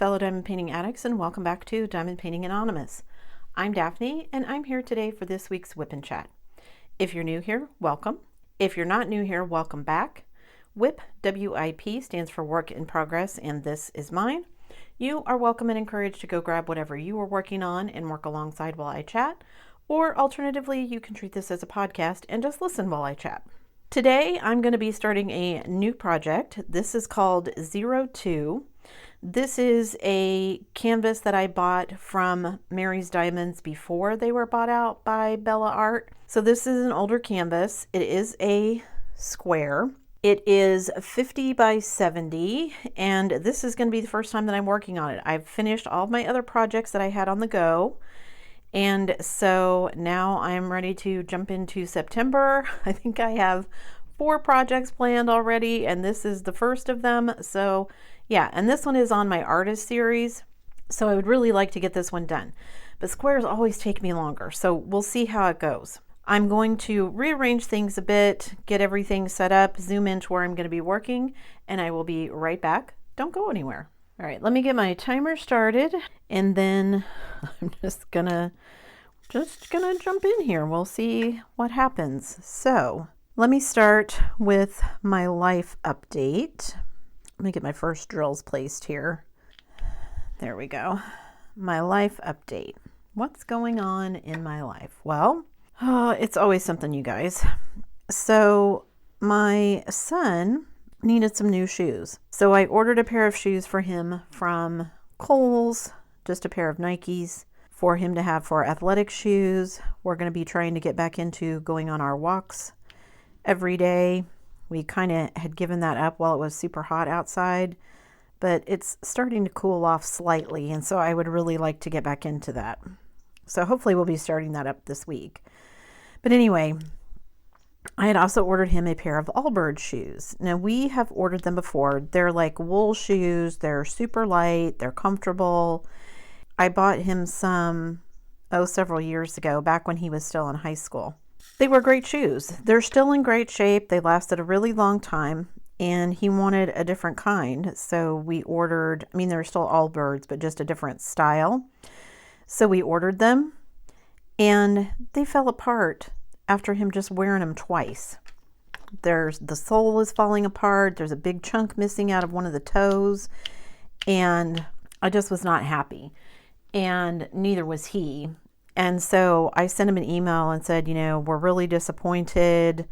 fellow diamond painting addicts, and welcome back to Diamond Painting Anonymous. I'm Daphne, and I'm here today for this week's WIP and Chat. If you're new here, welcome. If you're not new here, welcome back. WIP, W-I-P, stands for Work in Progress, and this is mine. You are welcome and encouraged to go grab whatever you are working on and work alongside while I chat, or alternatively, you can treat this as a podcast and just listen while I chat. Today, I'm going to be starting a new project. This is called 02. This is a canvas that I bought from Mary's Diamonds before they were bought out by Bella Art. So this is an older canvas. It is a square. It is 50 by 70, and this is going to be the first time that I'm working on it. I've finished all of my other projects that I had on the go, and so now I'm ready to jump into September. I think I have 4 projects planned already, and this is the first of them. So yeah, and this one is on my artist series, so I would really like to get this one done. But squares always take me longer, so we'll see how it goes. I'm going to rearrange things a bit, get everything set up, zoom into where I'm going to be working, and I will be right back. Don't go anywhere. All right, let me get my timer started, and then I'm just gonna jump in here. We'll see what happens. So let me start with my life update. Let me get my first drills placed here. There we go. My life update. What's going on in my life? Well, it's always something, you guys. So my son needed some new shoes. So I ordered a pair of shoes for him from Kohl's, just a pair of Nikes for him to have for athletic shoes. We're going to be trying to get back into going on our walks every day. We kind of had given that up while it was super hot outside, but it's starting to cool off slightly, and so I would really like to get back into that. So hopefully we'll be starting that up this week. But anyway, I had also ordered him a pair of Allbirds shoes. Now, we have ordered them before. They're like wool shoes. They're super light. They're comfortable. I bought him some, several years ago, back when he was still in high school. They were great shoes. They're still in great shape. They lasted a really long time, and he wanted a different kind. So we ordered, they're still Allbirds, but just a different style. So we ordered them, and they fell apart after him just wearing them twice. The sole is falling apart. There's a big chunk missing out of one of the toes, and I just was not happy, and neither was he. And so I sent him an email and said, we're really disappointed.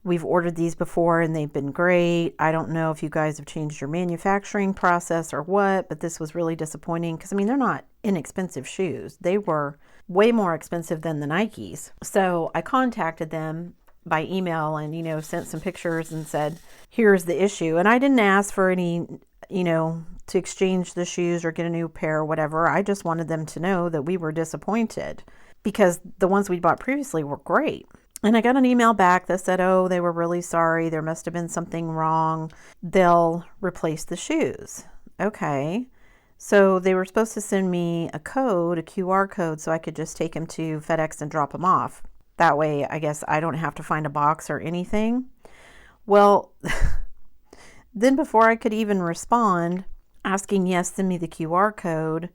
We've ordered these before and they've been great. I don't know if you guys have changed your manufacturing process or what, but this was really disappointing because, they're not inexpensive shoes. They were way more expensive than the Nikes. So I contacted them by email and, sent some pictures and said, here's the issue. And I didn't ask for any, to exchange the shoes or get a new pair or whatever. I just wanted them to know that we were disappointed because the ones we bought previously were great. And I got an email back that said, they were really sorry. There must have been something wrong. They'll replace the shoes. Okay. So they were supposed to send me a QR code, so I could just take them to FedEx and drop them off. That way, I guess I don't have to find a box or anything. Well, then before I could even respond, asking, yes, send me the QR code,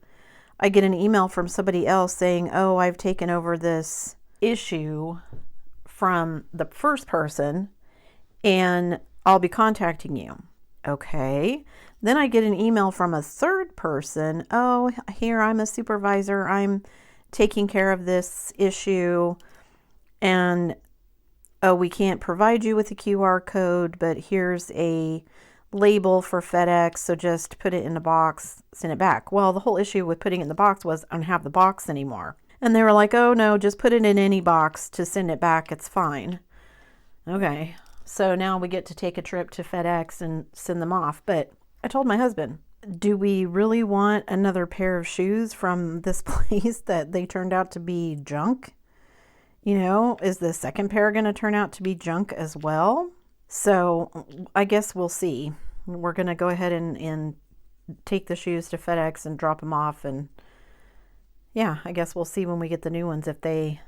I get an email from somebody else saying, I've taken over this issue from the first person and I'll be contacting you. Okay. Then I get an email from a third person. Here, I'm a supervisor. I'm taking care of this issue. And, we can't provide you with a QR code, but here's a label for FedEx, so just put it in a box, send it back. Well, the whole issue with putting it in the box was I don't have the box anymore. And they were like, no, just put it in any box to send it back. It's fine. Okay. So now we get to take a trip to FedEx and send them off. But I told my husband, do we really want another pair of shoes from this place that they turned out to be junk? Is the second pair going to turn out to be junk as well? So I guess we'll see. We're going to go ahead and take the shoes to FedEx and drop them off. And yeah, I guess we'll see when we get the new ones if they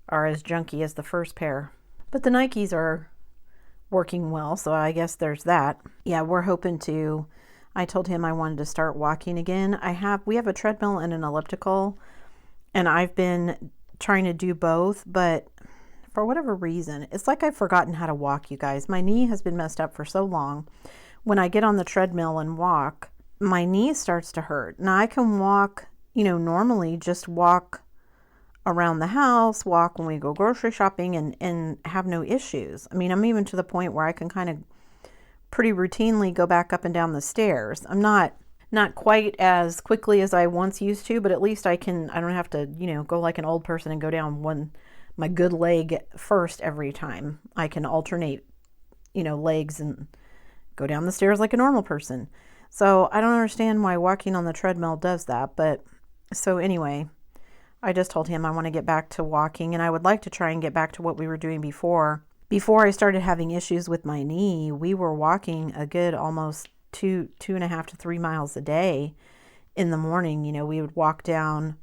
are as junky as the first pair. But the Nikes are working well, so I guess there's that. Yeah, we're hoping to I told him I wanted to start walking again. We have a treadmill and an elliptical, and I've been trying to do both, but for whatever reason, it's like I've forgotten how to walk, you guys. My knee has been messed up for so long. When I get on the treadmill and walk, my knee starts to hurt. Now I can walk, normally just walk around the house, walk when we go grocery shopping, and have no issues. I mean, I'm even to the point where I can kind of pretty routinely go back up and down the stairs. I'm not quite as quickly as I once used to, but at least I don't have to, go like an old person and go down my good leg first every time. I can alternate, legs and go down the stairs like a normal person. So I don't understand why walking on the treadmill does that. But so anyway, I just told him I want to get back to walking, and I would like to try and get back to what we were doing before. Before I started having issues with my knee, we were walking a good almost 2.5 to 3 miles a day in the morning. We would walk down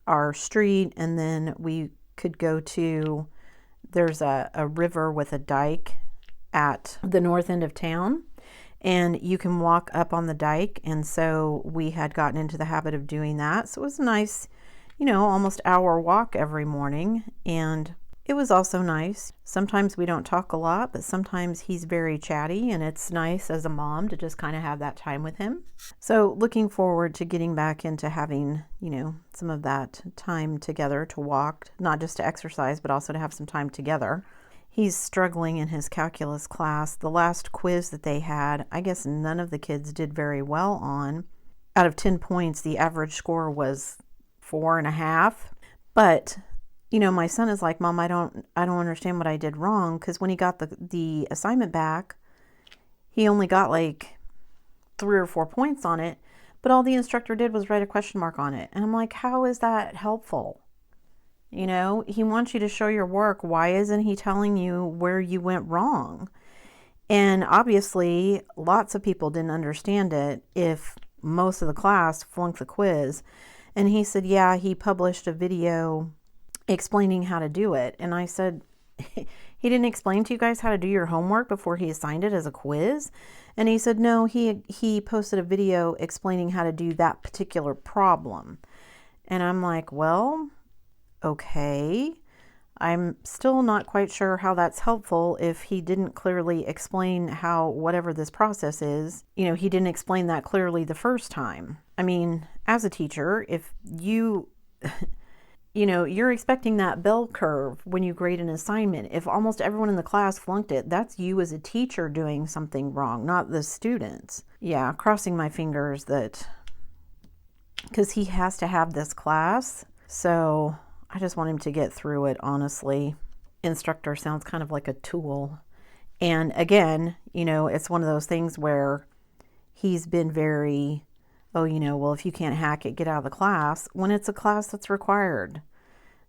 our street, and then we could go to, there's a river with a dike at the north end of town, and you can walk up on the dike. And so we had gotten into the habit of doing that. So it was a nice, almost hour walk every morning. And it was also nice. Sometimes we don't talk a lot, but sometimes he's very chatty, and it's nice as a mom to just kind of have that time with him. So looking forward to getting back into having, some of that time together to walk, not just to exercise, but also to have some time together. He's struggling in his calculus class. The last quiz that they had, I guess none of the kids did very well on. Out of 10 points, the average score was 4.5. But my son is like, Mom, I don't understand what I did wrong, because when he got the assignment back, he only got like 3 or 4 points on it, but all the instructor did was write a question mark on it. And I'm like, how is that helpful? He wants you to show your work. Why isn't he telling you where you went wrong? And obviously, lots of people didn't understand it if most of the class flunked the quiz. And he said, yeah, he published a video explaining how to do it. And I said, he didn't explain to you guys how to do your homework before he assigned it as a quiz? And he said, no, he posted a video explaining how to do that particular problem. And I'm like, well, okay. I'm still not quite sure how that's helpful if he didn't clearly explain how whatever this process is, he didn't explain that clearly the first time. I mean, as a teacher, if you you're expecting that bell curve when you grade an assignment. If almost everyone in the class flunked it, that's you as a teacher doing something wrong, not the students. Yeah, crossing my fingers because he has to have this class. So I just want him to get through it, honestly. Instructor sounds kind of like a tool. And again, it's one of those things where he's been very, well, if you can't hack it, get out of the class, when it's a class that's required.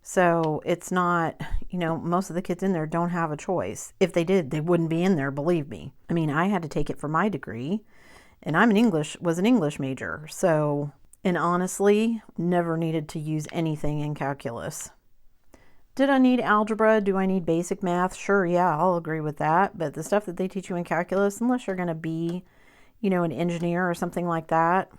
So it's not, most of the kids in there don't have a choice. If they did, they wouldn't be in there, believe me. I mean, I had to take it for my degree, and was an English major. So, and honestly, never needed to use anything in calculus. Did I need algebra? Do I need basic math? Sure, yeah, I'll agree with that. But the stuff that they teach you in calculus, unless you're going to be, an engineer or something like that,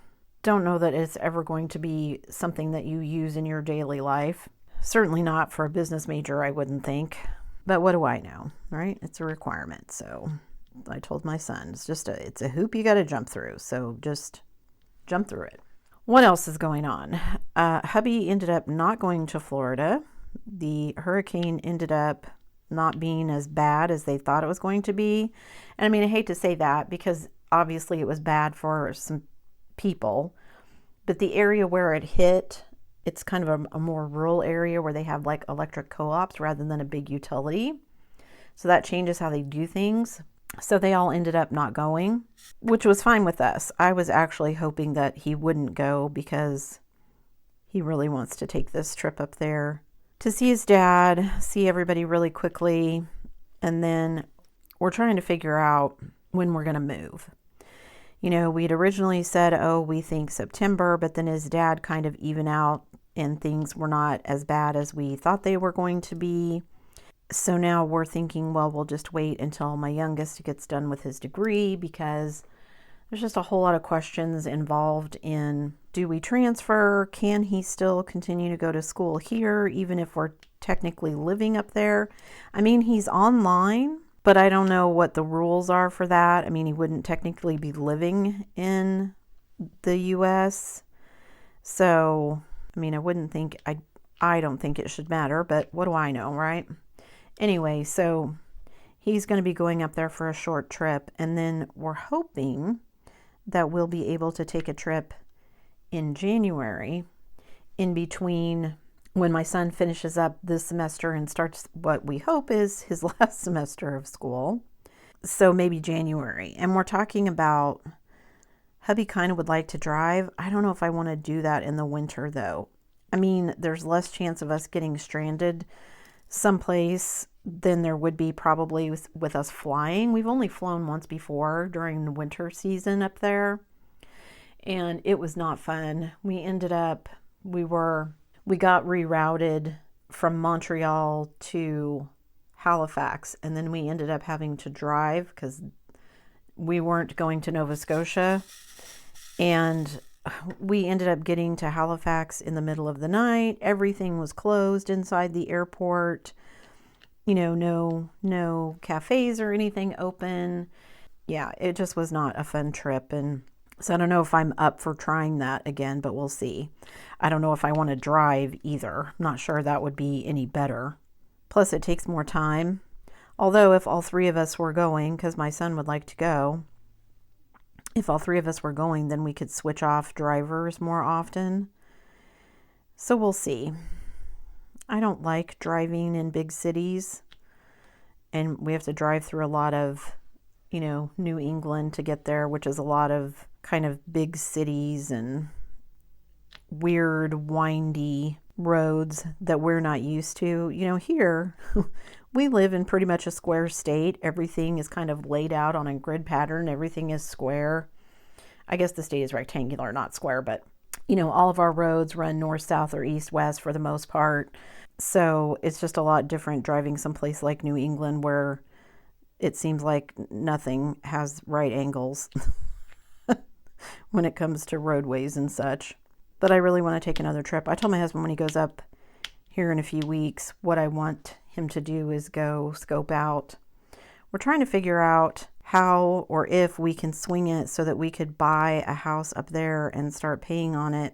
don't know that it's ever going to be something that you use in your daily life. Certainly not for a business major, I wouldn't think. But what do I know, right? It's a requirement. So I told my son, it's a hoop you got to jump through. So just jump through it. What else is going on? Hubby ended up not going to Florida. The hurricane ended up not being as bad as they thought it was going to be. And I mean, I hate to say that because obviously it was bad for some people, but the area where it hit, it's kind of a more rural area where they have like electric co-ops rather than a big utility. So that changes how they do things. So they all ended up not going, which was fine with us. I was actually hoping that he wouldn't go because he really wants to take this trip up there to see his dad, see everybody really quickly. And then we're trying to figure out when we're going to move. We'd originally said, we think September, but then his dad kind of even out and things were not as bad as we thought they were going to be. So now we're thinking, well, we'll just wait until my youngest gets done with his degree because there's just a whole lot of questions involved in, do we transfer? Can he still continue to go to school here, even if we're technically living up there? I mean, he's online, but I don't know what the rules are for that. I mean, he wouldn't technically be living in the US. So, I mean, I don't think it should matter, but what do I know, right? Anyway, so he's going to be going up there for a short trip, and then we're hoping that we'll be able to take a trip in January in between when my son finishes up this semester and starts what we hope is his last semester of school. So maybe January. And we're talking about, hubby kind of would like to drive. I don't know if I want to do that in the winter though. I mean, there's less chance of us getting stranded someplace than there would be probably with us flying. We've only flown once before during the winter season up there, and it was not fun. We got rerouted from Montreal to Halifax, and then we ended up having to drive because we weren't going to Nova Scotia, and we ended up getting to Halifax in the middle of the night. Everything was closed inside the airport. You know, no cafes or anything open. Yeah, it just was not a fun trip. And so I don't know if I'm up for trying that again, but we'll see. I don't know if I want to drive either. I'm not sure that would be any better. Plus, it takes more time. Although if all three of us were going, because my son would like to go, if all three of us were going, then we could switch off drivers more often. So we'll see. I don't like driving in big cities, and we have to drive through a lot of, New England to get there, which is a lot of kind of big cities and weird, windy roads that we're not used to. Here we live in pretty much a square state. Everything is kind of laid out on a grid pattern. Everything is square. I guess the state is rectangular, not square, but all of our roads run north, south, or east, west for the most part. So it's just a lot different driving someplace like New England where it seems like nothing has right angles when it comes to roadways and such. But I really want to take another trip. I told my husband when he goes up here in a few weeks, what I want him to do is go scope out. We're trying to figure out how or if we can swing it so that we could buy a house up there and start paying on it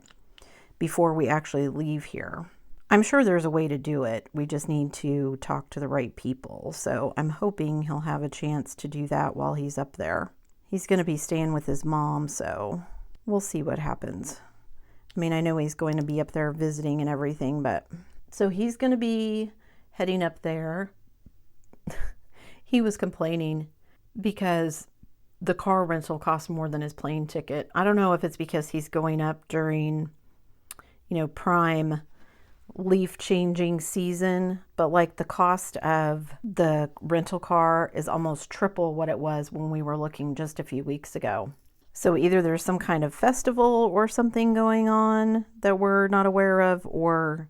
before we actually leave here. I'm sure there's a way to do it. We just need to talk to the right people. So I'm hoping he'll have a chance to do that while he's up there. He's going to be staying with his mom, so we'll see what happens. I mean, I know he's going to be up there visiting and everything, but so he's going to be heading up there. He was complaining because the car rental costs more than his plane ticket. I don't know if it's because he's going up during, prime leaf changing season, but like the cost of the rental car is almost triple what it was when we were looking just a few weeks ago. So either there's some kind of festival or something going on that we're not aware of, or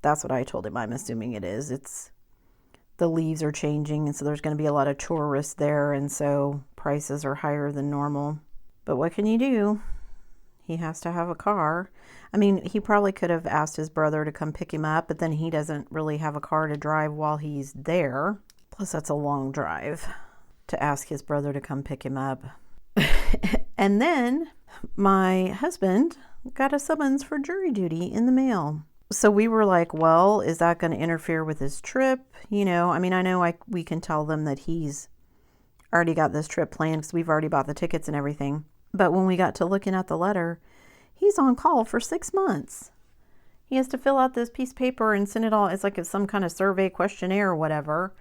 that's what I told him. I'm assuming it is. It's the leaves are changing, and so there's going to be a lot of tourists there, and so prices are higher than normal. But what can you do? He has to have a car. I mean, he probably could have asked his brother to come pick him up, but then he doesn't really have a car to drive while he's there. Plus, that's a long drive to ask his brother to come pick him up. And then my husband got a summons for jury duty in the mail. So we were like, well, is that going to interfere with his trip? I mean, I know we can tell them that he's already got this trip planned because we've already bought the tickets and everything. But when we got to looking at the letter, he's on call for 6 months. He has to fill out this piece of paper and send it all. It's like some kind of survey questionnaire or whatever.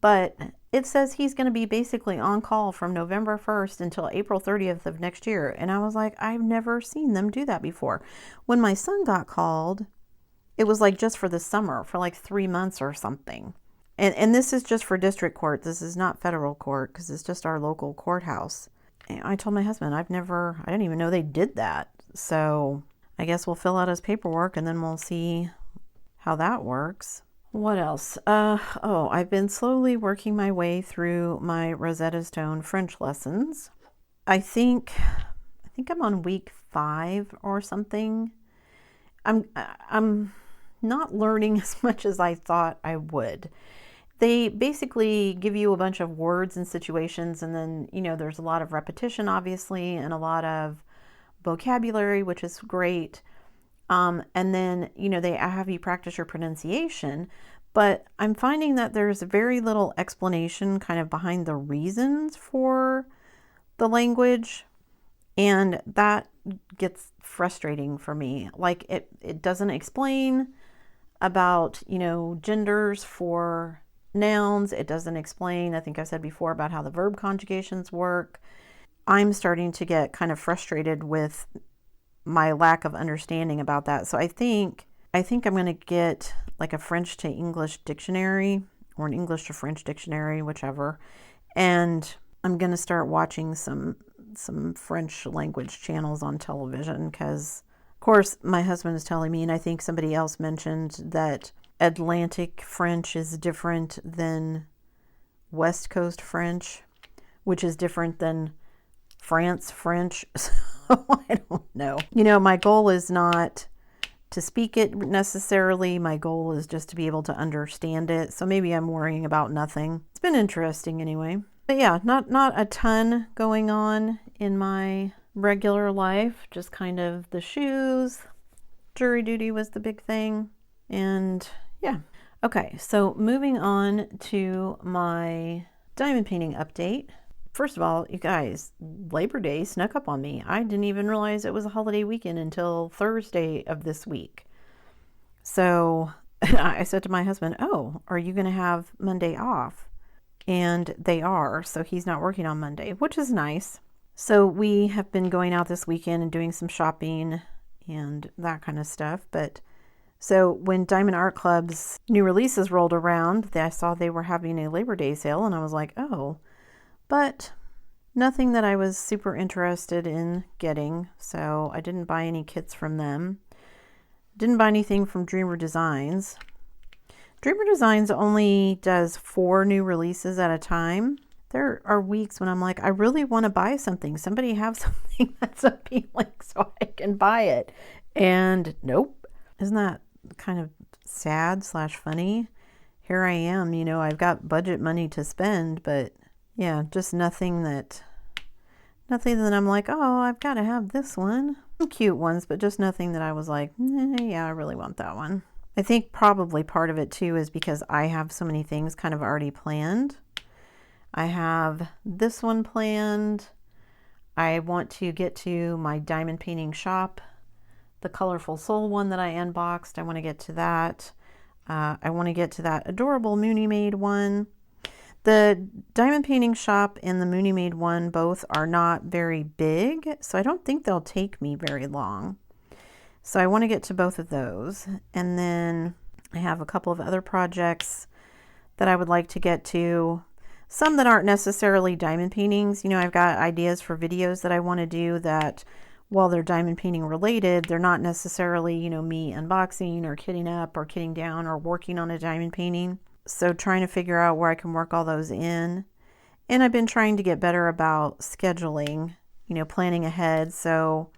But it says he's going to be basically on call from November 1st until April 30th of next year. And I was like, I've never seen them do that before. When my son got called, it was like just for the summer, for like 3 months or something. And this is just for district court. This is not federal court because it's just our local courthouse. And I told my husband, I didn't even know they did that. So I guess we'll fill out his paperwork and then we'll see how that works. What else? I've been slowly working my way through my Rosetta Stone French lessons. I think I'm on week 5 or something. I'm not learning as much as I thought I would. They basically give you a bunch of words and situations, and then, you know, there's a lot of repetition, obviously, and a lot of vocabulary, which is great. And then, you know, they have you practice your pronunciation, but I'm finding that there's very little explanation kind of behind the reasons for the language, and that gets frustrating for me. Like it doesn't explain about, you know, genders for nouns. It doesn't explain, I think I said before, about how the verb conjugations work. I'm starting to get kind of frustrated with my lack of understanding about that. So I think I'm going to get like a French to English dictionary or an English to French dictionary, whichever. And I'm going to start watching some French language channels on television, because of course my husband is telling me, and I think somebody else mentioned, that Atlantic French is different than West Coast French, which is different than France French. So I don't know. You know, my goal is not to speak it necessarily. My goal is just to be able to understand it. So maybe I'm worrying about nothing. It's been interesting anyway. But yeah, not a ton going on in my regular life. Just kind of the shoes. Jury duty was the big thing. And yeah. Okay, so moving on to my diamond painting update. First of all, you guys, Labor Day snuck up on me. I didn't even realize it was a holiday weekend until Thursday of this week. So I said to my husband, oh, are you going to have Monday off? And they are, so he's not working on Monday, which is nice. So we have been going out this weekend and doing some shopping and that kind of stuff. But so when Diamond Art Club's new releases rolled around, I saw they were having a Labor Day sale, and I was like, oh. But nothing that I was super interested in getting, so I didn't buy any kits from them. Didn't buy anything from Dreamer Designs. Dreamer Designs only does 4 new releases at a time. There are weeks when I'm like, I really want to buy something. Somebody have something that's appealing so I can buy it. And nope. Isn't that kind of sad / funny? Here I am, you know, I've got budget money to spend, but yeah, just nothing that I'm like, oh, I've got to have this one. Some cute ones, but just nothing that I was like, yeah, I really want that one. I think probably part of it too is because I have so many things kind of already planned. I have this one planned. I want to get to my diamond painting shop, the Colorful Soul one that I unboxed. I want to get to that. I want to get to that adorable Mooney Made one. The diamond painting shop and the Mooney Made one both are not very big, so I don't think they'll take me very long. So I want to get to both of those. And then I have a couple of other projects that I would like to get to. Some that aren't necessarily diamond paintings. You know, I've got ideas for videos that I want to do that, while they're diamond painting related, they're not necessarily, you know, me unboxing or kitting up or kitting down or working on a diamond painting. So trying to figure out where I can work all those in. And I've been trying to get better about scheduling, you know, planning ahead. So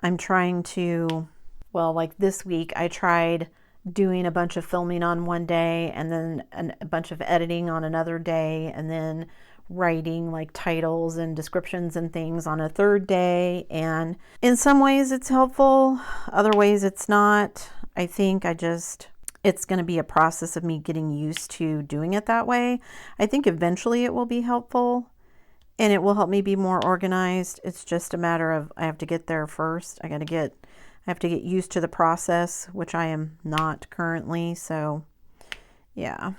I'm trying to, well, like this week I tried doing a bunch of filming on one day and then a bunch of editing on another day, and then writing like titles and descriptions and things on a third day. And in some ways it's helpful, other ways it's not. I think it's going to be a process of me getting used to doing it that way. I think eventually it will be helpful and it will help me be more organized. It's just a matter of I have to get there first. I have to get used to the process, which I am not currently. So yeah.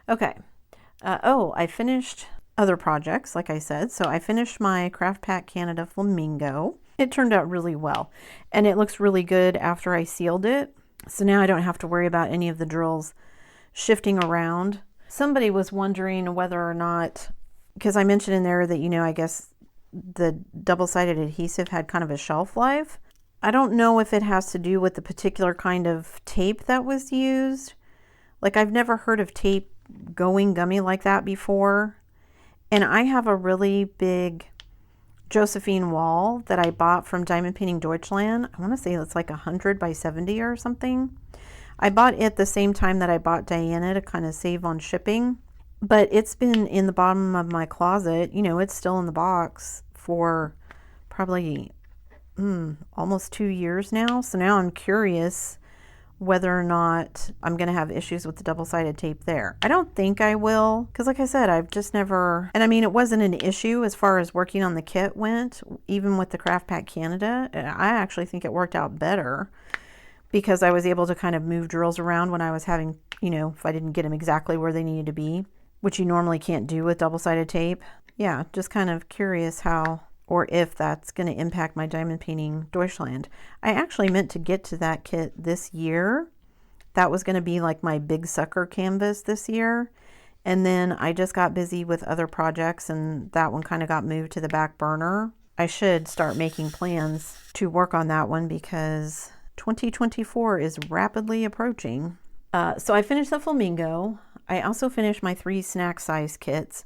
Okay. I finished other projects, like I said. So I finished my Craft Pack Canada Flamingo. It turned out really well, and it looks really good after I sealed it. So now I don't have to worry about any of the drills shifting around. Somebody was wondering whether or not, because I mentioned in there that, you know, I guess the double-sided adhesive had kind of a shelf life. I don't know if it has to do with the particular kind of tape that was used. Like, I've never heard of tape going gummy like that before. And I have a really big Josephine wall that I bought from Diamond Painting Deutschland. I want to say it's like 100 by 70 or something. I bought it the same time that I bought Diana to kind of save on shipping. But it's been in the bottom of my closet. You know, it's still in the box for probably almost 2 years now. So now I'm curious whether or not I'm going to have issues with the double-sided tape there. I don't think I will, because like I said, I've just never, and I mean, it wasn't an issue as far as working on the kit went, even with the Craft Pack Canada. I actually think it worked out better because I was able to kind of move drills around when I was having, you know, if I didn't get them exactly where they needed to be, which you normally can't do with double-sided tape. Yeah, just kind of curious how or if that's going to impact my Diamond Painting Deutschland. I actually meant to get to that kit this year. That was going to be like my big sucker canvas this year. And then I just got busy with other projects and that one kind of got moved to the back burner. I should start making plans to work on that one because 2024 is rapidly approaching. So I finished the flamingo. I also finished my 3 snack size kits.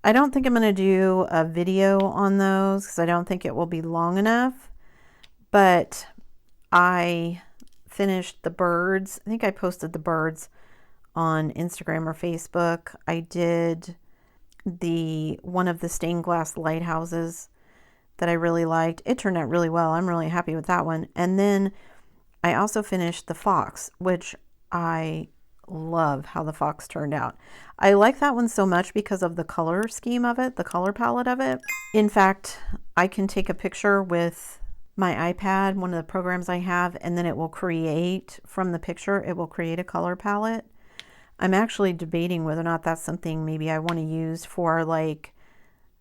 I don't think I'm going to do a video on those because I don't think it will be long enough, but I finished the birds. I think I posted the birds on Instagram or Facebook. I did one of the stained glass lighthouses that I really liked. It turned out really well. I'm really happy with that one. And then I also finished the fox, which I love how the fox turned out. I like that one so much because of the color scheme of it, the color palette of it. In fact, I can take a picture with my iPad, one of the programs I have, and then it will create, from the picture, it will create a color palette. I'm actually debating whether or not that's something maybe I want to use for like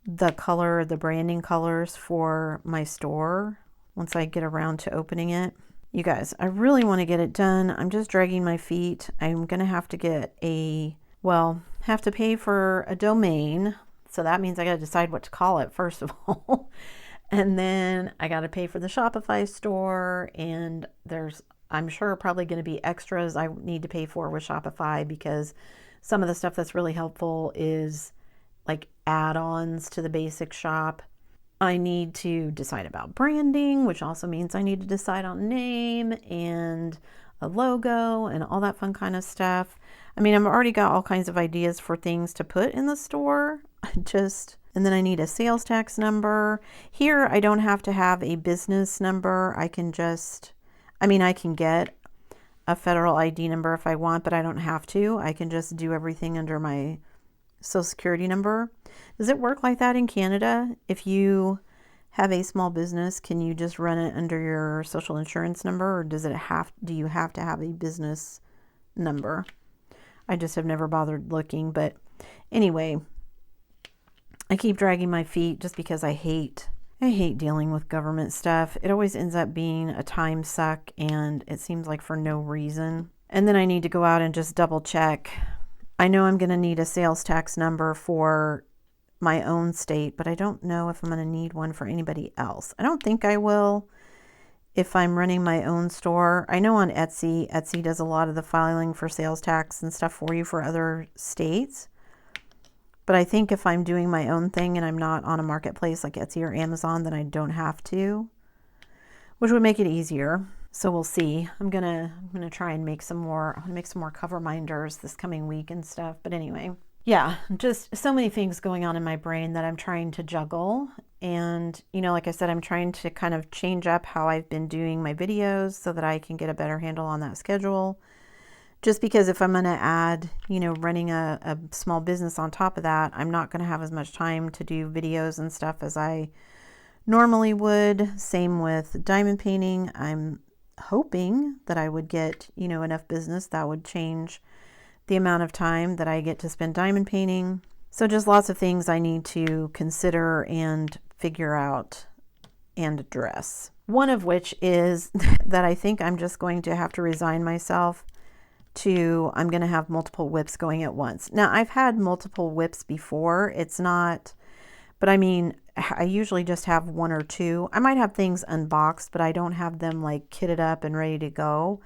the branding colors for my store once I get around to opening it. You guys, I really want to get it done. I'm just dragging my feet. I'm going to have to get have to pay for a domain. So that means I got to decide what to call it, first of all. And then I got to pay for the Shopify store. And I'm sure probably going to be extras I need to pay for with Shopify because some of the stuff that's really helpful is like add-ons to the basic shop. I need to decide about branding, which also means I need to decide on name and a logo and all that fun kind of stuff. I mean, I've already got all kinds of ideas for things to put in the store. And then I need a sales tax number. Here, I don't have to have a business number. I can get a federal ID number if I want, but I don't have to. I can just do everything under my Social Security number. Does it work like that in Canada? If you have a small business, can you just run it under your social insurance number, or do you have to have a business number? I just have never bothered looking, but anyway, I keep dragging my feet just because I hate dealing with government stuff. It always ends up being a time suck, and it seems like for no reason. And then I need to go out and just double check. I know I'm going to need a sales tax number for my own state, but I don't know if I'm going to need one for anybody else. I don't think I will if I'm running my own store. I know on Etsy does a lot of the filing for sales tax and stuff for you for other states. But I think if I'm doing my own thing and I'm not on a marketplace like Etsy or Amazon, then I don't have to, which would make it easier. So we'll see. I'm gonna try and make some more cover minders this coming week and stuff. But anyway, yeah, just so many things going on in my brain that I'm trying to juggle. And, you know, like I said, I'm trying to kind of change up how I've been doing my videos so that I can get a better handle on that schedule. Just because if I'm going to add, you know, running a small business on top of that, I'm not going to have as much time to do videos and stuff as I normally would. Same with diamond painting. I'm hoping that I would get, you know, enough business that would change the amount of time that I get to spend diamond painting. So just lots of things I need to consider and figure out and address. One of which is that I think I'm just going to have to resign myself to, I'm going to have multiple WIPs going at once. Now, I've had multiple WIPs before. It's not, but I mean, I usually just have one or two. I might have things unboxed, but I don't have them like kitted up and ready to go.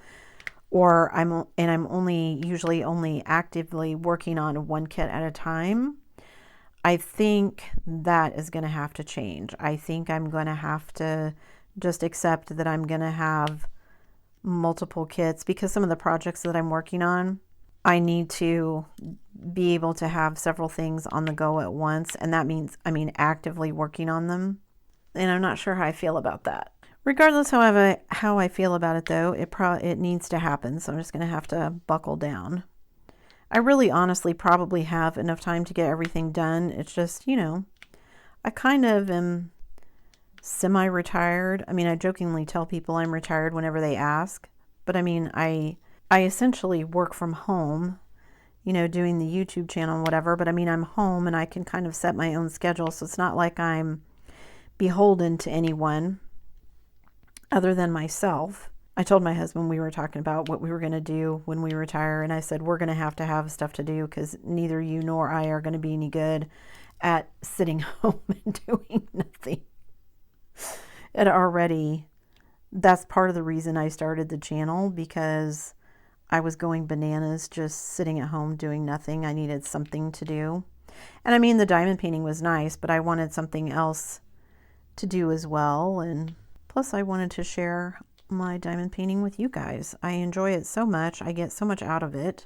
Or I'm usually only actively working on one kit at a time. I think that is going to have to change. I think I'm going to have to just accept that I'm going to have multiple kits, because some of the projects that I'm working on, I need to be able to have several things on the go at once. And that means, actively working on them. And I'm not sure how I feel about that. Regardless, however, how I feel about it, though, it needs to happen. So I'm just going to have to buckle down. I really honestly probably have enough time to get everything done. It's just, I kind of am semi-retired. I jokingly tell people I'm retired whenever they ask. But I essentially work from home, doing the YouTube channel and whatever. But I'm home and I can kind of set my own schedule. So it's not like I'm beholden to anyone other than myself. I told my husband we were talking about what we were going to do when we retire, and I said we're going to have stuff to do because neither you nor I are going to be any good at sitting home and doing nothing. And already, that's part of the reason I started the channel, because I was going bananas just sitting at home doing nothing. I needed something to do. And the diamond painting was nice, but I wanted something else to do as well. And plus I wanted to share my diamond painting with you guys. I enjoy it so much. I get so much out of it.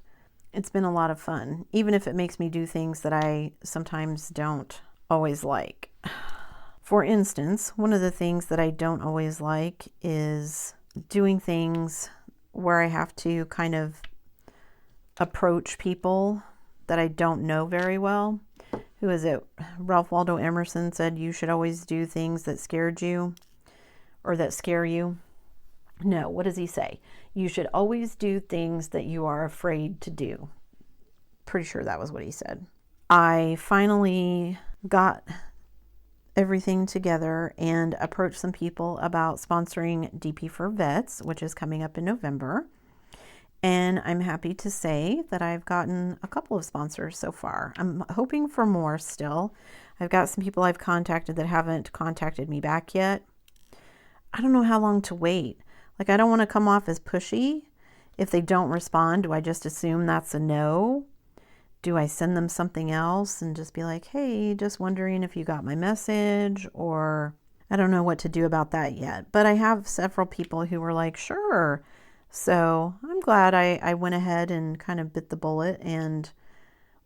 It's been a lot of fun, even if it makes me do things that I sometimes don't always like. For instance, one of the things that I don't always like is doing things where I have to kind of approach people that I don't know very well. Who is it? Ralph Waldo Emerson said you should always do things that scared you or that scare you. No, what does he say? You should always do things that you are afraid to do. Pretty sure that was what he said. I finally got everything together and approached some people about sponsoring DP for Vets, which is coming up in November. And I'm happy to say that I've gotten a couple of sponsors so far. I'm hoping for more still. I've got some people I've contacted that haven't contacted me back yet. I don't know how long to wait. Like, I don't want to come off as pushy. If they don't respond, do I just assume that's a no? Do I send them something else and just be like, hey, just wondering if you got my message? Or I don't know what to do about that yet. But I have several people who were like, sure. So I'm glad I went ahead and kind of bit the bullet and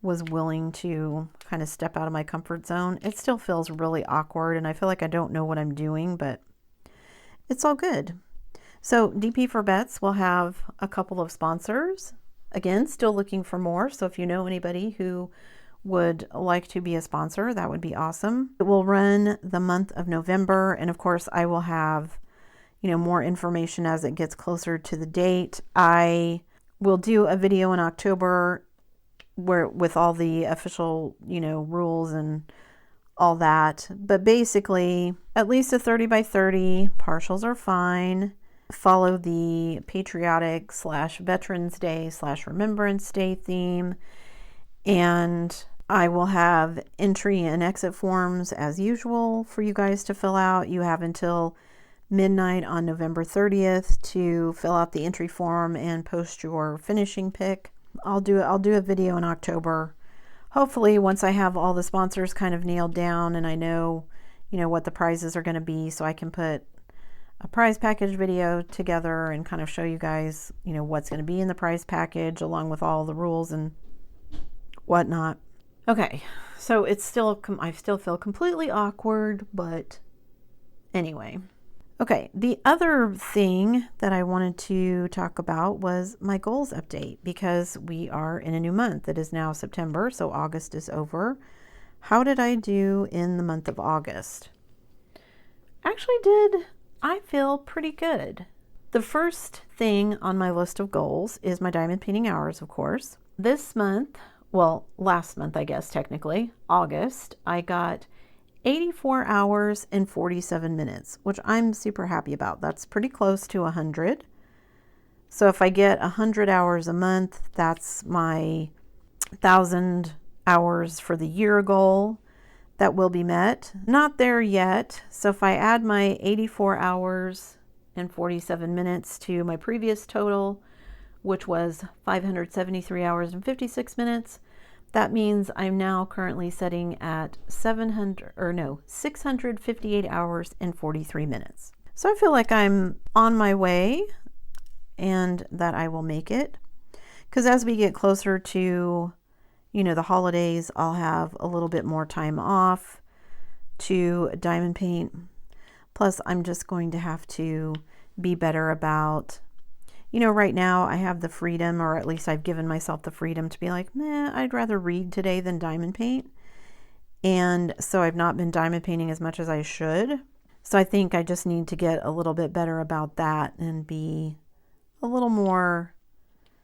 was willing to kind of step out of my comfort zone. It still feels really awkward and I feel like I don't know what I'm doing, but it's all good. So DP for Vets will have a couple of sponsors. Again, still looking for more. So if you know anybody who would like to be a sponsor, that would be awesome. It will run the month of November. And of course, I will have, more information as it gets closer to the date. I will do a video in October with all the official, rules and all that. But basically, at least a 30 by 30. Partials are fine. Follow the patriotic / Veterans Day / Remembrance Day theme. And I will have entry and exit forms as usual for you guys to fill out. You have until midnight on November 30th to fill out the entry form and post your finishing pick. I'll do a video in October. Hopefully, once I have all the sponsors kind of nailed down and I know, what the prizes are going to be, so I can put a prize package video together and kind of show you guys, what's going to be in the prize package along with all the rules and whatnot. Okay, so I still feel completely awkward, but anyway. Okay, the other thing that I wanted to talk about was my goals update, because we are in a new month. It is now September, so August is over. How did I do in the month of August? Actually I feel pretty good. The first thing on my list of goals is my diamond painting hours, of course. This month, last month, I guess, technically, August, I got 84 hours and 47 minutes, which I'm super happy about. That's pretty close to 100. So if I get 100 hours a month, that's my 1,000 hours for the year goal that will be met. Not there yet. So if I add my 84 hours and 47 minutes to my previous total, which was 573 hours and 56 minutes, That means I'm now currently setting at 658 hours and 43 minutes. So I feel like I'm on my way and that I will make it. Because as we get closer to, the holidays, I'll have a little bit more time off to diamond paint. Plus, I'm just going to have to be better about, right now I have the freedom, or at least I've given myself the freedom to be like, nah, I'd rather read today than diamond paint. And so I've not been diamond painting as much as I should. So I think I just need to get a little bit better about that and be a little more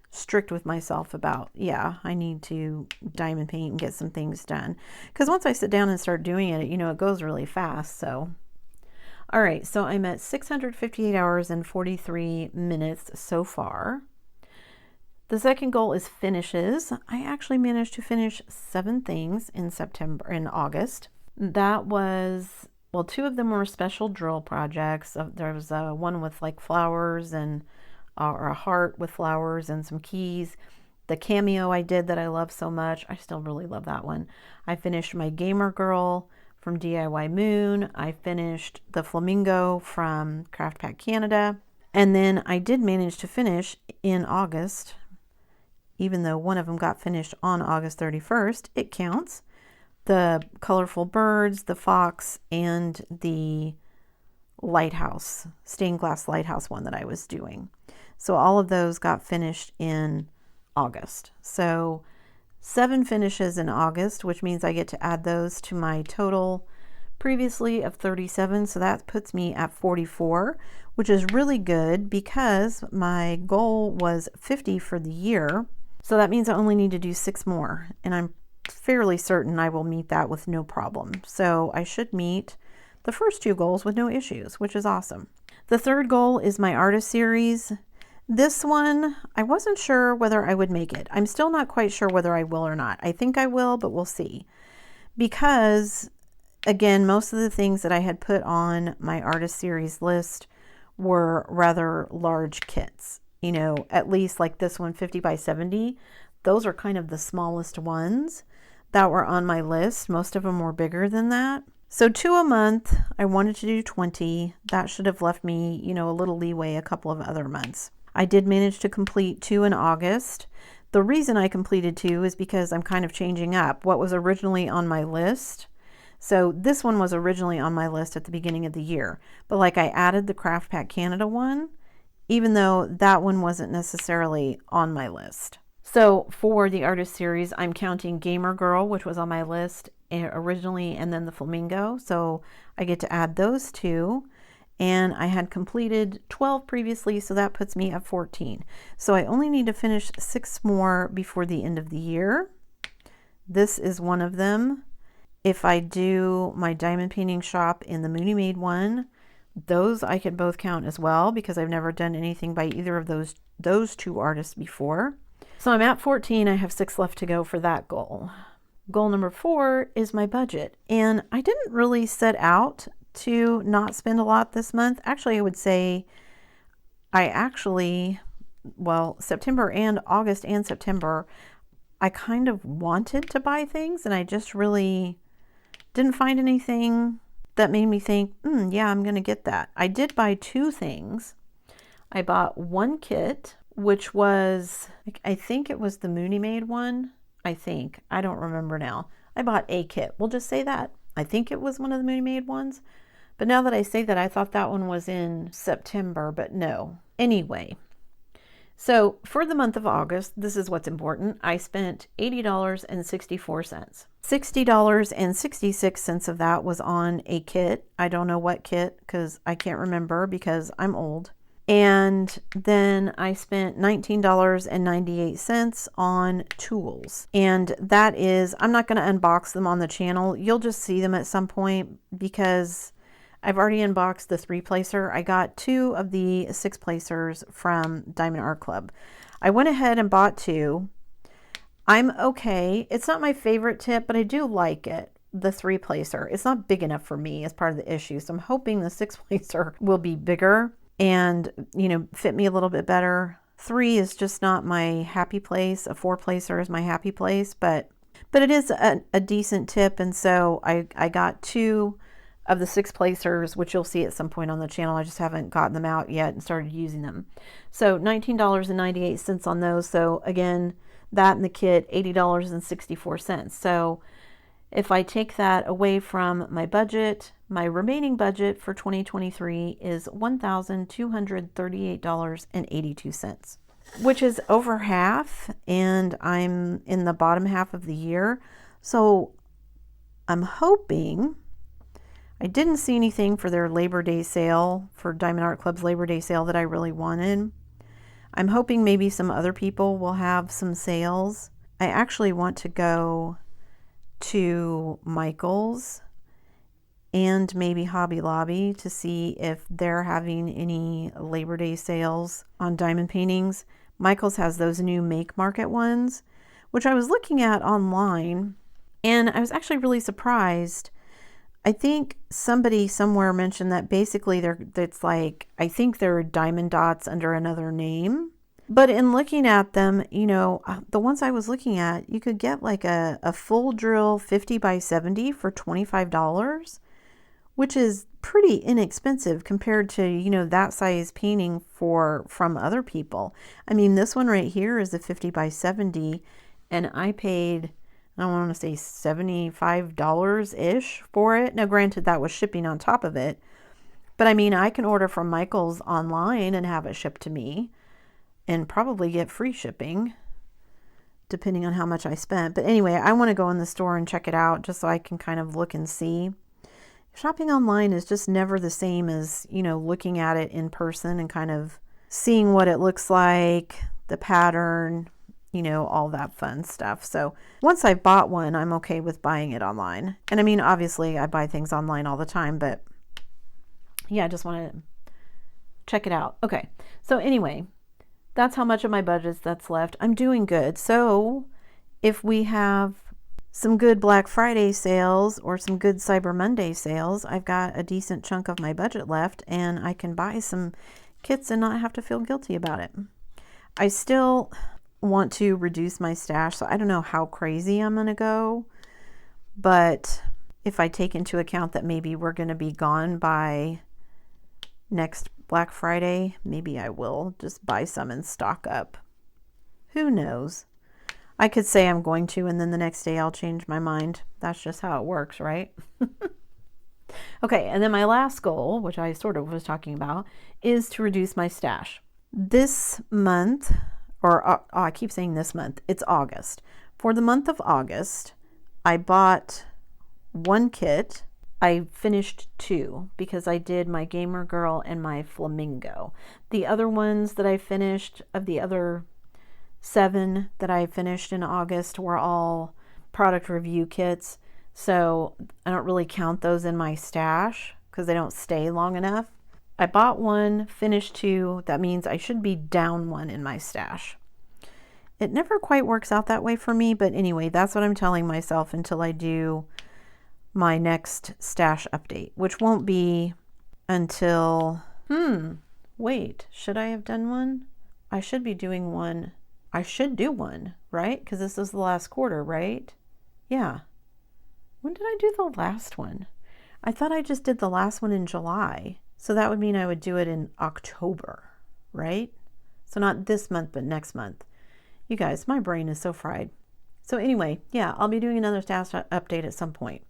strict with myself about, yeah, I need to diamond paint and get some things done. Because once I sit down and start doing it, it goes really fast. So, all right, so I'm at 658 hours and 43 minutes so far. The second goal is finishes. I actually managed to finish 7 things in August. That was, well, 2 of them were special drill projects. There was one with like flowers and or a heart with flowers and some keys. The cameo I did that I love so much. I still really love that one. I finished my gamer girl from DIY Moon. I finished the flamingo from Craft Pack Canada. And then I did manage to finish in August, even though one of them got finished on August 31st, it counts. The colorful birds, the fox, and the lighthouse, stained glass lighthouse one that I was doing. So all of those got finished in August. So 7 finishes in August, which means I get to add those to my total previously of 37. So that puts me at 44, which is really good because my goal was 50 for the year. So that means I only need to do 6 more. And I'm fairly certain I will meet that with no problem. So I should meet the first 2 goals with no issues, which is awesome. The third goal is my artist series. This one, I wasn't sure whether I would make it. I'm still not quite sure whether I will or not. I think I will, but we'll see. Because, again, most of the things that I had put on my artist series list were rather large kits. At least like this one, 50 by 70. Those are kind of the smallest ones that were on my list. Most of them were bigger than that. So 2 a month, I wanted to do 20. That should have left me, a little leeway a couple of other months. I did manage to complete 2 in August. The reason I completed 2 is because I'm kind of changing up what was originally on my list. So this one was originally on my list at the beginning of the year, but like I added the Craft Pack Canada one, even though that one wasn't necessarily on my list. So for the artist series, I'm counting Gamer Girl, which was on my list originally, and then the flamingo. So I get to add those 2. And I had completed 12 previously, so that puts me at 14. So I only need to finish 6 more before the end of the year. This is one of them. If I do my diamond painting shop in the Moony Maid one, those I could both count as well because I've never done anything by either of those 2 artists before. So I'm at 14. I have 6 left to go for that goal. Goal number 4 is my budget. And I didn't really set out to not spend a lot this month. Actually, I would say September and August and September, I kind of wanted to buy things and I just really didn't find anything that made me think, yeah, I'm going to get that. I did buy 2 things. I bought 1 kit, which was, I think it was the Moony Maid one. I don't remember now. I bought a kit. We'll just say that. I think it was one of the Moony Maid ones. But now that I say that, I thought that one was in September, but no. Anyway, so for the month of August, this is what's important. I spent $80.64. $60.66 of that was on a kit. I don't know what kit because I can't remember because I'm old. And then I spent $19.98 on tools. And that is, I'm not going to unbox them on the channel. You'll just see them at some point because I've already unboxed the 3-placer. I got 2 of the 6-placers from Diamond Art Club. I went ahead and bought 2. I'm okay. It's not my favorite tip, but I do like it. The 3-placer. It's not big enough for me as part of the issue. So I'm hoping the 6-placer will be bigger and, fit me a little bit better. 3 is just not my happy place. A 4-placer is my happy place, but but it is a decent tip. And so I got 2 of the 6 placers, which you'll see at some point on the channel. I just haven't gotten them out yet and started using them. So $19.98 on those. So again, that and the kit, $80.64. So if I take that away from my budget, my remaining budget for 2023 is $1,238.82, which is over half, and I'm in the bottom half of the year. So I'm hoping, I didn't see anything for their Labor Day sale, for Diamond Art Club's Labor Day sale that I really wanted. I'm hoping maybe some other people will have some sales. I actually want to go to Michael's and maybe Hobby Lobby to see if they're having any Labor Day sales on diamond paintings. Michael's has those new Make Market ones, which I was looking at online, and I was actually really surprised. I think somebody somewhere mentioned that basically it's like, I think they're diamond dots under another name. But in looking at them, you know, the ones I was looking at, you could get like a full drill 50 by 70 for $25, which is pretty inexpensive compared to, you know, that size painting from other people. I mean, this one right here is a 50 by 70, and I paid, I don't want to say $75-ish for it. Now, granted, that was shipping on top of it, but I mean, I can order from Michael's online and have it shipped to me and probably get free shipping depending on how much I spent. But anyway, I want to go in the store and check it out just so I can kind of look and see. Shopping online is just never the same as, you know, looking at it in person and kind of seeing what it looks like, the pattern, you know, all that fun stuff. So once I've bought one, I'm okay with buying it online. And I mean, obviously I buy things online all the time, but yeah, I just want to check it out. Okay. So anyway, that's how much of my budget that's left. I'm doing good. So if we have some good Black Friday sales or some good Cyber Monday sales, I've got a decent chunk of my budget left, and I can buy some kits and not have to feel guilty about it. I still want to reduce my stash, so I don't know how crazy I'm going to go, but if I take into account that maybe we're going to be gone by next Black Friday, maybe I will just buy some and stock up. Who knows? I could say I'm going to, and then the next day I'll change my mind. That's just how it works, right? Okay, and then my last goal, which I sort of was talking about, is to reduce my stash. This month, or I keep saying this month, it's August. For the month of August, I bought 1 kit. I finished 2 because I did my Gamer Girl and my Flamingo. The other ones that I finished, of the other 7 that I finished in August, were all product review kits. So I don't really count those in my stash because they don't stay long enough. I bought 1, finished 2. That means I should be down 1 in my stash. It never quite works out that way for me, but anyway, that's what I'm telling myself until I do my next stash update, which won't be until, wait, should I have done one? I should be doing one. I should do one, right? Because this is the last quarter, right? Yeah. When did I do the last one? I thought I just did the last one in July. So that would mean I would do it in October, right? So not this month, but next month. You guys, my brain is so fried. So anyway, yeah, I'll be doing another stash update at some point.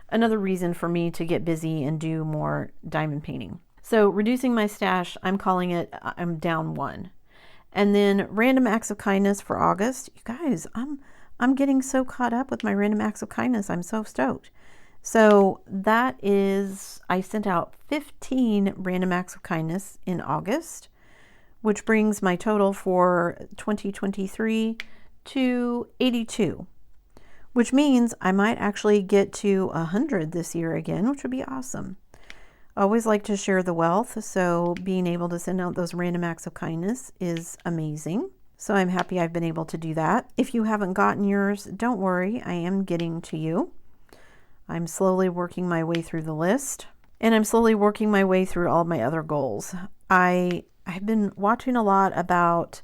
Another reason for me to get busy and do more diamond painting. So reducing my stash, I'm calling it, I'm down 1. And then random acts of kindness for August. You guys, I'm getting so caught up with my random acts of kindness. I'm so stoked. So that is, I sent out 15 random acts of kindness in August, which brings my total for 2023 to 82, which means I might actually get to 100 this year again, which would be awesome. I always like to share the wealth, so being able to send out those random acts of kindness is amazing. So I'm happy I've been able to do that. If you haven't gotten yours, don't worry, I am getting to you. I'm slowly working my way through the list, and I'm slowly working my way through all my other goals. I've been watching a lot about,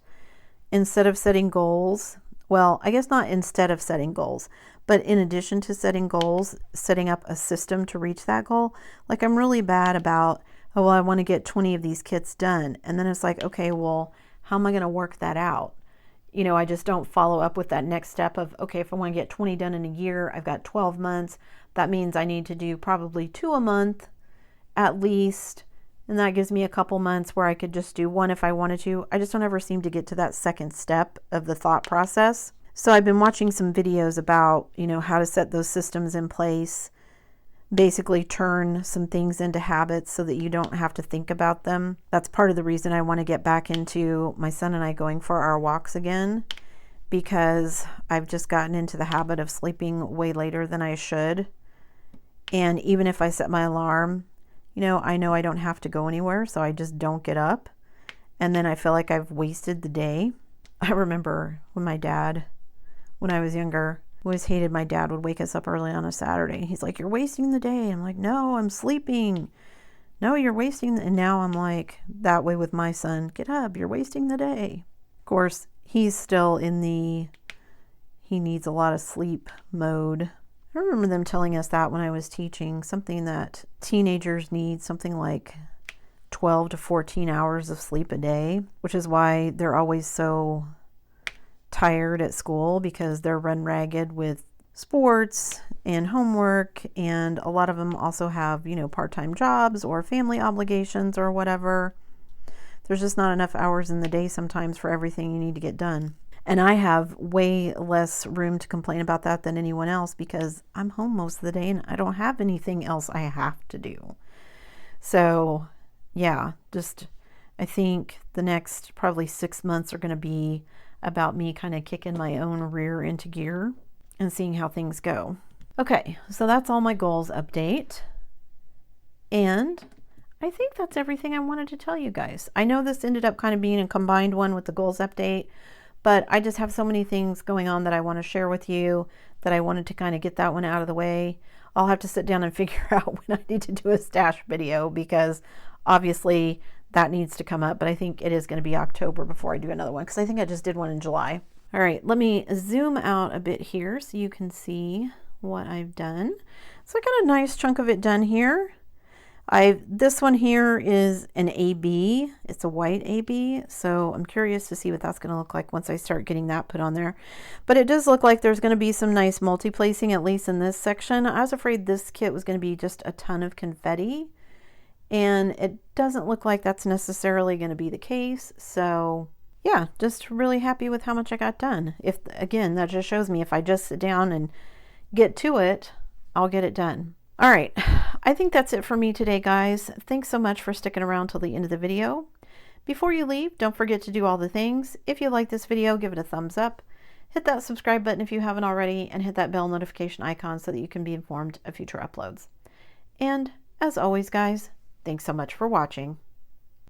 instead of setting goals Well, I guess not instead of setting goals, but in addition to setting goals, setting up a system to reach that goal. Like I'm really bad about, oh, well, I want to get 20 of these kits done. And then it's like, okay, well, how am I going to work that out? You know, I just don't follow up with that next step of, okay, if I want to get 20 done in a year, I've got 12 months. That means I need to do probably 2 a month at least. And that gives me a couple months where I could just do 1 if I wanted to. I just don't ever seem to get to that second step of the thought process. So I've been watching some videos about, you know, how to set those systems in place, basically turn some things into habits so that you don't have to think about them. That's part of the reason I want to get back into my son and I going for our walks again, because I've just gotten into the habit of sleeping way later than I should. And even if I set my alarm, you know I don't have to go anywhere, so I just don't get up. And then I feel like I've wasted the day. I remember when my dad, when I was younger, always hated my dad would wake us up early on a Saturday. He's like, you're wasting the day. I'm like, no, I'm sleeping. No, you're wasting. And now I'm like that way with my son. Get up, you're wasting the day. Of course, he's still in the, he needs a lot of sleep mode. I remember them telling us that when I was teaching, something that teenagers need, something like 12 to 14 hours of sleep a day, which is why they're always so tired at school, because they're run ragged with sports and homework, and a lot of them also have, you know, part-time jobs or family obligations or whatever. There's just not enough hours in the day sometimes for everything you need to get done. And I have way less room to complain about that than anyone else, because I'm home most of the day and I don't have anything else I have to do. So yeah, just I think the next probably 6 months are going to be about me kind of kicking my own rear into gear and seeing how things go. Okay, so that's all my goals update. And I think that's everything I wanted to tell you guys. I know this ended up kind of being a combined one with the goals update, but I just have so many things going on that I want to share with you that I wanted to kind of get that one out of the way. I'll have to sit down and figure out when I need to do a stash video, because obviously that needs to come up, but I think it is going to be October before I do another one, because I think I just did one in July. All right, let me zoom out a bit here so you can see what I've done. So I got a nice chunk of it done here. This one here is an AB. It's a white AB, so I'm curious to see what that's going to look like once I start getting that put on there. But it does look like there's going to be some nice multi-placing, at least in this section. I was afraid this kit was going to be just a ton of confetti, and it doesn't look like that's necessarily going to be the case. So yeah, just really happy with how much I got done. If, again, that just shows me if I just sit down and get to it, I'll get it done. All right, I think that's it for me today, guys. Thanks so much for sticking around till the end of the video. Before you leave, don't forget to do all the things. If you like this video, give it a thumbs up. Hit that subscribe button if you haven't already, and hit that bell notification icon so that you can be informed of future uploads. And as always, guys, thanks so much for watching.